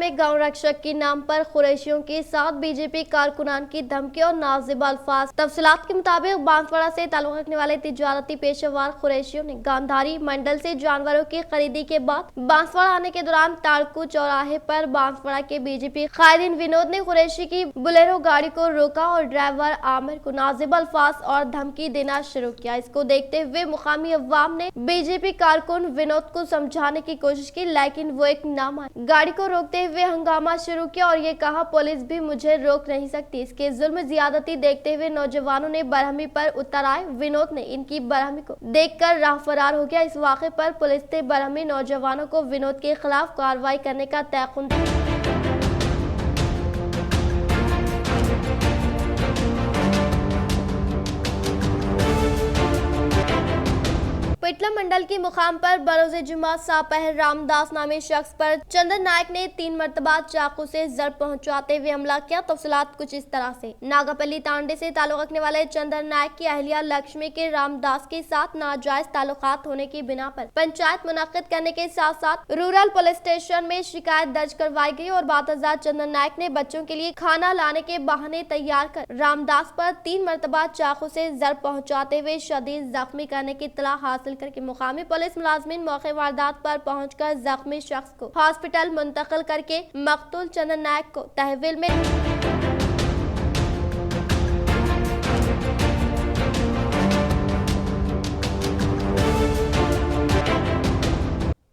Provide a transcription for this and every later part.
में गांव रक्षक के नाम पर कुरैशियों के साथ बीजेपी कारकुनान की धमकी और नाज़िब अल्फाज। तफसीलात के मुताबिक बांसवाड़ा से ताल्लुक रखने वाले तिजारती पेशेवर कुरैशियों ने गांधारी मंडल से जानवरों की खरीदी के बाद बांसवाड़ा आने के दौरान ताड़कू चौराहे पर बांसवाड़ा के बीजेपी कायदीन विनोद ने कुरैशी की बुलेरो गाड़ी को रोका और ड्राइवर आमिर को नाज़िब अल्फाज और धमकी देना शुरू किया। इसको देखते हुए मुकामी अवाम ने बीजेपी कारकुन विनोद को समझाने की कोशिश की, लेकिन वो एक ना माने। गाड़ी को रोकते हुए हंगामा शुरू किया और ये कहा पुलिस भी मुझे रोक नहीं सकती। इसके जुल्म ज्यादती देखते हुए नौजवानों ने बरहमी पर उतर आए। विनोद ने इनकी बरहमी को देखकर राह फरार हो गया। इस वाक़े पर पुलिस ने बरहमी नौजवानों को विनोद के खिलाफ कार्रवाई करने का तयक़ुन पिटला मंडल की मुकाम पर बरोज़े जुमा सापहर रामदास नामी शख्स पर चंदन नायक ने 3 मरतबा चाकू से जड़ पहुंचाते हुए हमला किया। तफसीलात कुछ इस तरह से। नागापल्ली तांडे से ताल्लुक रखने वाले चंदन नायक की अहलिया लक्ष्मी के रामदास के साथ नाजायज ताल्लुकात होने की बिना पर पंचायत मुनक्किद करने के साथ साथ रूरल पुलिस स्टेशन में शिकायत दर्ज करवाई गई और बातजात चंदन नायक ने बच्चों के लिए खाना लाने के बहाने तैयार कर रामदास पर 3 मरतबा चाकू से जड़ पहुंचाते हुए शदीद जख्मी करने की इत्तला हासिल करके मुकामी पुलिस मुलाजमीन मौके वारदात पर पहुंचकर जख्मी शख्स को हॉस्पिटल मुंतकिल करके मकतूल चंदन नायक को तहवील में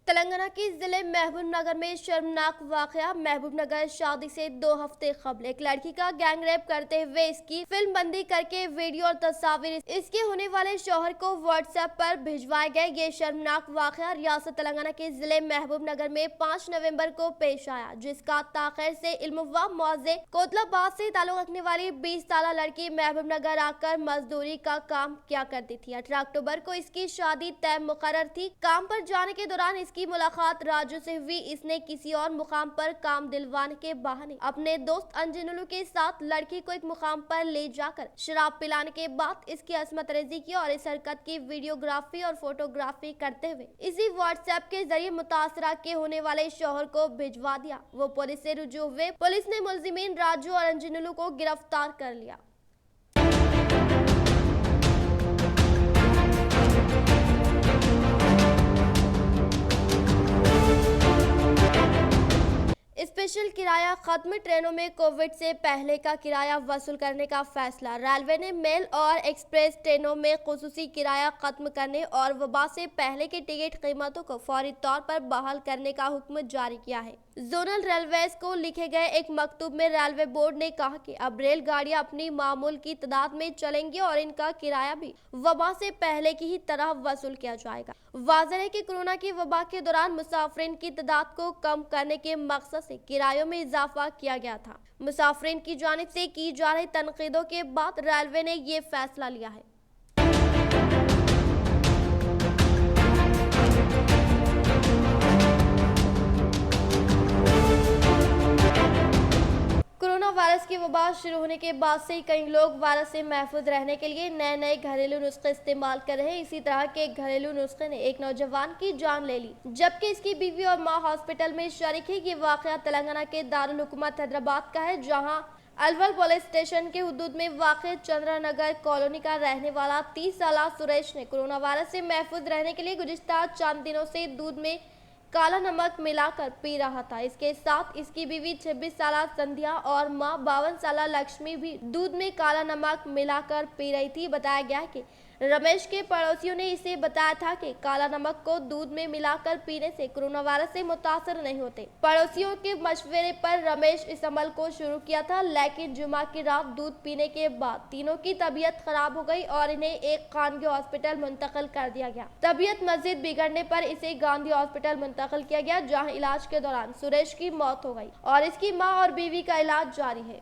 तेलंगाना के जिले महबूबनगर में शर्मनाक वाकया। महबूबनगर शादी से 2 हफ्ते कबल एक लड़की का गैंग रेप करते हुए इसकी फिल्म बंदी करके वीडियो और तस्वीर इसके होने वाले शौहर को व्हाट्सएप पर भिजवाए गए। ये शर्मनाक वाकया रियासत तेलंगाना के जिले महबूबनगर में 5 नवंबर को पेश आया, जिसका ताखिर से इल्म हुआ। मौजे कोतलाबाद से ताल्लुक रखने वाली 20 साल लड़की महबूबनगर आकर मजदूरी का काम किया करती थी। 18 अक्टूबर को इसकी शादी तय मुकर्रर थी। काम पर जाने के दौरान इसकी मुलाकात राजू से हुई। इसने किसी और मुकाम पर काम दिलवाने के बहाने अपने दोस्त अंजनुलू के साथ लड़की को एक मुकाम पर ले जाकर शराब पिलाने के बाद इसकी असमत रेजी की और इस हरकत की वीडियोग्राफी और फोटोग्राफी करते हुए इसी व्हाट्सएप के जरिए मुतासरा के होने वाले शौहर को भिजवा दिया। वो पुलिस से रुजू हुए। पुलिस ने मुलजिमीन राजू और अंजनुलू को गिरफ्तार कर लिया। स्पेशल किराया खत्म। ट्रेनों में कोविड से पहले का किराया वसूल करने का फैसला। रेलवे ने मेल और एक्सप्रेस ट्रेनों में खुसूसी किराया खत्म करने और वबा से पहले की टिकट कीमतों को फौरी तौर पर बहाल करने का हुक्म जारी किया है। जोनल रेलवेज को लिखे गए एक मकतूब में रेलवे बोर्ड ने कहा कि अब रेलगाड़ियां अपनी मामूल की तादाद में चलेंगी और इनका किराया भी वबा से पहले की ही तरह वसूल किया जाएगा। वाज़ेह है कि कोरोना की वबा के दौरान मुसाफिरीन की तादाद को कम करने के मकसद से किरायों में इजाफा किया गया था। मुसाफिरीन की जानिब से की जा रही तनकीदों के बाद रेलवे ने ये फैसला लिया है। कोरोना वायरस की वबा शुरू होने के बाद से कई लोग वायरस से महफूज रहने के लिए नए नए घरेलू नुस्खे इस्तेमाल कर रहे हैं। इसी तरह के एक घरेलू नुस्खे ने एक नौजवान की जान ले ली, जबकि इसकी बीवी और मां हॉस्पिटल में शरीक है। ये वाकया तेलंगाना के दारुल हुकूमत हैदराबाद का है, जहां अलवल पुलिस स्टेशन के हुदूद में वाक़ चंद्रनगर कॉलोनी का रहने वाला 30 साल सुरेश ने कोरोना वायरस से महफूज रहने के लिए गुज़िश्ता चंद दिनों से दूध में काला नमक मिलाकर पी रहा था। इसके साथ इसकी बीवी 26 साल संध्या और मां 52 साल लक्ष्मी भी दूध में काला नमक मिलाकर पी रही थी। बताया गया कि रमेश के पड़ोसियों ने इसे बताया था कि काला नमक को दूध में मिलाकर पीने से कोरोना वायरस से मुतासर नहीं होते। पड़ोसियों के मशवरे पर रमेश इस अमल को शुरू किया था, लेकिन जुमा की रात दूध पीने के बाद तीनों की तबीयत खराब हो गई और इन्हें एक खानगी हॉस्पिटल मुंतकिल कर दिया गया। तबीयत मजीद बिगड़ने पर इसे गांधी हॉस्पिटल मुंतकिल किया गया, जहाँ इलाज के दौरान सुरेश की मौत हो गई और इसकी माँ और बीवी का इलाज जारी है।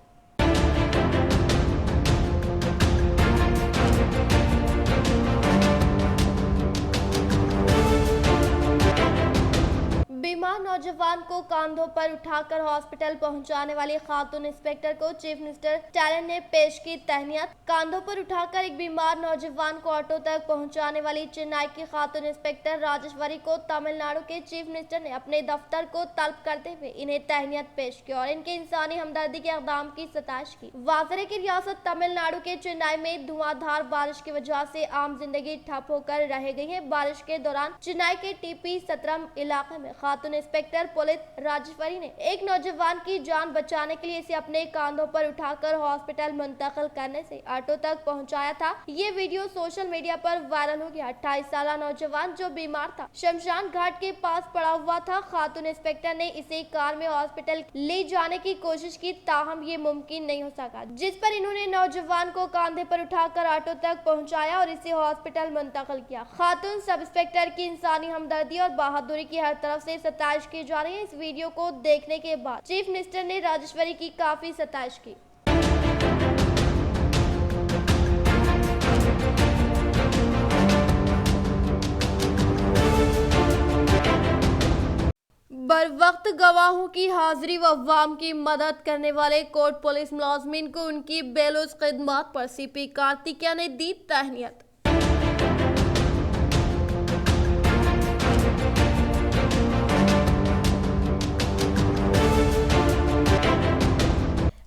बीमार नौजवान को कंधों पर उठाकर हॉस्पिटल पहुंचाने वाली खातून इंस्पेक्टर को चीफ मिनिस्टर स्टालिन ने पेश की तहनीत। कंधों पर उठाकर एक बीमार नौजवान को ऑटो तक पहुंचाने वाली चेन्नई की खातून इंस्पेक्टर राजेश्वरी को तमिलनाडु के चीफ मिनिस्टर ने अपने दफ्तर को तलब करते हुए इन्हें तहनीत पेश की और इनके इंसानी हमदर्दी के इक़दाम की सताइश की। वाज़ेह की रियासत तमिलनाडु के चेन्नई में धुआंधार बारिश की वजह से आम जिंदगी ठप होकर रह गई है। बारिश के दौरान चेन्नई के टीपी सत्रम इलाके में खातून इंस्पेक्टर पुलिस राजेश्वरी ने एक नौजवान की जान बचाने के लिए इसे अपने कंधों पर उठाकर हॉस्पिटल मुंतकिल करने से ऑटो तक पहुंचाया था। ये वीडियो सोशल मीडिया पर वायरल हो गया। 28 साल नौजवान जो बीमार था शमशान घाट के पास पड़ा हुआ था। खातून इंस्पेक्टर ने इसे कार में हॉस्पिटल ले जाने की कोशिश की, ताहम ये मुमकिन नहीं हो सका, जिस पर इन्होंने नौजवान को कंधे पर उठाकर ऑटो तक पहुंचाया और इसे हॉस्पिटल मुंतकिल किया। खातून सब इंस्पेक्टर की इंसानी हमदर्दी और बहादुरी की हर तरफ से सताइश की जा रही है। इस वीडियो को देखने के बाद चीफ मिनिस्टर ने राजेश्वरी की काफी सताइश की। बर वक्त गवाहों की हाजिरी व अवाम की मदद करने वाले कोर्ट पुलिस मुलाजमीन को उनकी बेलुस खिदमत पर सीपी कार्तिकेय ने दी तहनीत।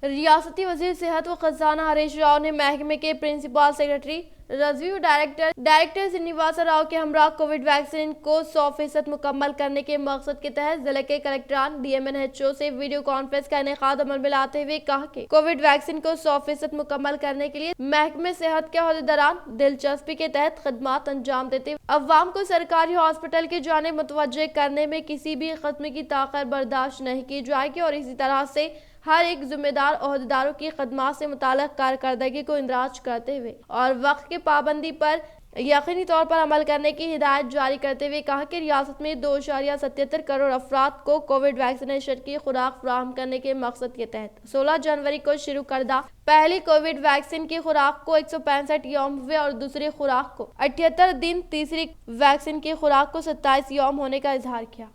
रियासती वजीर सेहत व खजाना हरीश राव ने महकमे के principal secretary review director Srinivas Rao के हमरा कोविड वैक्सीन को 100% मुकम्मल करने के मकसद के तहत जिले के कलेक्टरान DMNHO से वीडियो कॉन्फ्रेंस का इनेकाद अमल में लाते हुए कहा कि कोविड वैक्सीन को 100% मुकम्मल करने के लिए महकमे सेहत के अहदेदारान दिलचस्पी के तहत खिदमत अंजाम देते हुए अवाम को सरकारी हॉस्पिटल की जानिब मुतवज्जे करने में किसी भी किस्म की ताख़ीर बर्दाश्त नहीं की जाएगी और इसी तरह से हर एक जिम्मेदार ओहदेदारों की खदमात से मुताल्लिक़ कारकर्दगी को इंदराज करते हुए और वक्त की पाबंदी पर यकीनी तौर पर अमल करने की हिदायत जारी करते हुए कहा कि रियासत में 2.77 करोड़ अफराद को कोविड वैक्सीनेशन की खुराक फराहम करने के मकसद के तहत 16 जनवरी को शुरू करदा पहली कोविड वैक्सीन की खुराक को 165 यौम हुए और दूसरी खुराक को 78 दिन, तीसरी वैक्सीन की खुराक को 27 यौम होने का इजहार किया।